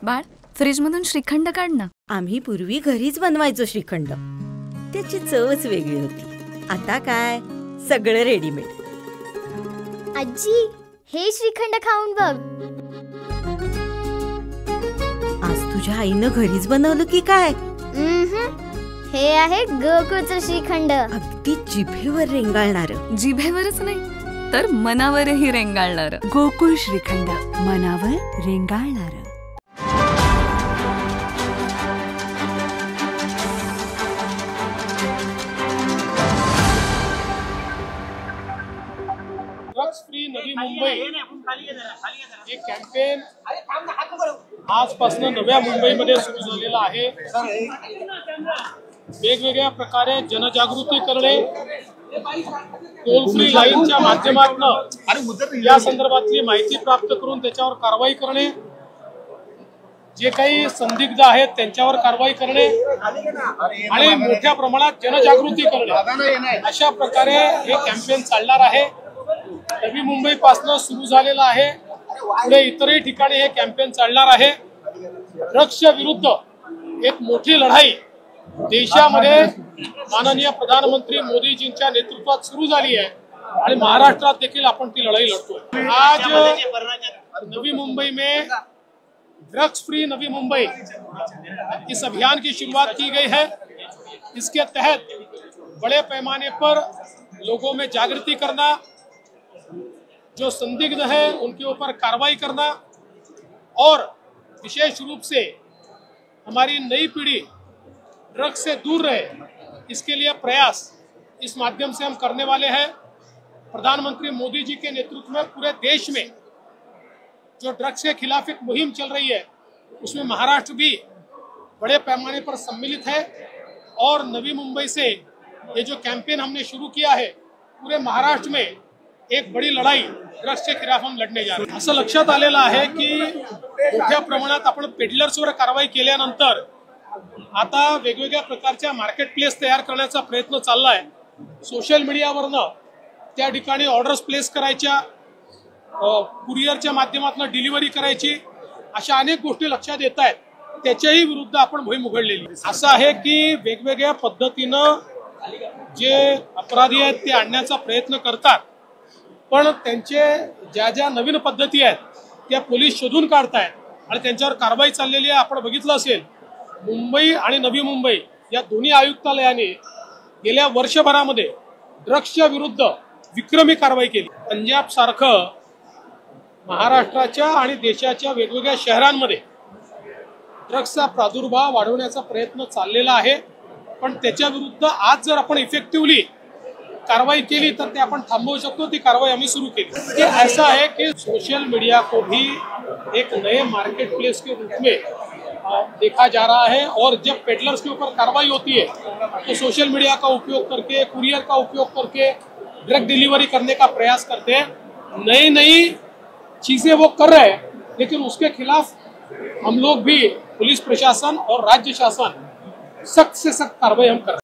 बाळ, फ्रीजमधून श्रीखंड काढ ना. आम्ही पूर्वी घरीच बनवायचो श्रीखंड. त्याची चवच वेगळी होती. आता काय सगळं रेडीमेड. आजी, हे श्रीखंड खाऊन बघ. आज तुझ्या आईनं घरीच बनवलं की काय? हे आहे गोकुळचं श्रीखंड. अगदी जिभेवर रेंगाळणार. जिभेवरच नाही तर मनावरही रेंगाळणार. गोकुळ श्रीखंड, मनावर रेंगाळणार. ड्रग्स फ्री नवी मुंबई हे कॅम्पेन आजपासून नव्या मुंबईमध्ये सुरू झालेलं आहे. वेगवेगळ्या प्रकारे जनजागृती करणे, टोल फ्री लाईनच्या माध्यमातून या संदर्भातली माहिती प्राप्त करून त्याच्यावर कारवाई करणे, जे काही संदिग्ध आहेत त्यांच्यावर कारवाई करणे आणि मोठ्या प्रमाणात जनजागृती करणे, अशा प्रकारे हे कॅम्पेन चालणार आहे. नवी मुंबई पासून सुरू झालेला आहे. पुढे इतरही ठिकाणी हे कॅम्पेन चालणार आहे. ड्रग्सच्या विरुद्ध एक मोठी लढाई देशामध्ये माननीय प्रधानमंत्री मोदीजींच्या नेतृत्वात सुरू झाली आहे आणि महाराष्ट्रात देखील आपण ती लढाई लढतोय. आज नवी मुंबई में ड्रग्स फ्री नवी मुंबई इस अभियान की शुरुआत की गई है. इसके तहत बड़े पैमाने पर लोगों में जागृति करना, जो संदिग्ध है उनके ऊपर कार्रवाई करना और विशेष रूप से हमारी नई पीढ़ी ड्रग्स से दूर रहे, इसके लिए प्रयास इस माध्यम से हम करने वाले हैं. प्रधानमंत्री मोदी जी के नेतृत्व में पूरे देश में जो ड्रग्स के खिलाफ एक मुहिम चल रही है, उसमें महाराष्ट्र भी बड़े पैमाने पर सम्मिलित है. और नवी मुंबई से ये जो कैंपेन हमने शुरू किया है, पूरे महाराष्ट्र में एक बड़ी लढाई ड्रग्स के खिलाफ हम लढणे जा रहे हैं. असं लक्षात आलेलं आहे की मोठ्या प्रमाणात आपण पेडलर्सवर कारवाई केल्यानंतर आता वेगवेगळ्या प्रकारच्या मार्केट प्लेस तयार करण्याचा प्रयत्न चाललाय. सोशल मीडियावरनं त्या ठिकाणी ऑर्डर्स प्लेस करायच्या, कुरिअरच्या माध्यमातून डिलिव्हरी करायची, अशा अनेक गोष्टी लक्षात येत आहेत. त्याच्याही विरुद्ध आपण मोहीम उघडलेली. असं आहे की वेगवेगळ्या पद्धतीनं जे अपराधी आहेत ते आणण्याचा प्रयत्न करतात, पण त्यांचे ज्या नवीन पद्धती आहेत त्या पोलीस शोधून काढतायत आणि त्यांच्यावर कारवाई चाललेली आहे. आपण बघितलं असेल, मुंबई आणि नवी मुंबई या दोन्ही आयुक्तालयाने गेल्या वर्षभरामध्ये ड्रग्सच्या विरुद्ध विक्रमी कारवाई केली. पंजाब सारखं महाराष्ट्राच्या आणि देशाच्या वेगवेगळ्या शहरांमध्ये ड्रग्सचा प्रादुर्भाव वाढवण्याचा प्रयत्न चाललेला आहे. पण त्याच्या विरुद्ध आज जर आपण इफेक्टिव्हली कार्रवाई केली तर ते आपण थांबवू शकतो. ती कारवाई आम्ही सुरू केली. ये ऐसा है कि सोशल मीडिया को भी एक नए मार्केट प्लेस के रूप में देखा जा रहा है. और जब पेडलर्स के ऊपर कार्रवाई होती है तो सोशल मीडिया का उपयोग करके, कुरियर का उपयोग करके ड्रग डिलीवरी करने का प्रयास करते हैं. नई नई चीजें वो कर रहे हैं, लेकिन उसके खिलाफ हम लोग भी पुलिस प्रशासन और राज्य शासन सख्त से सख्त कार्रवाई हम कर रहे हैं.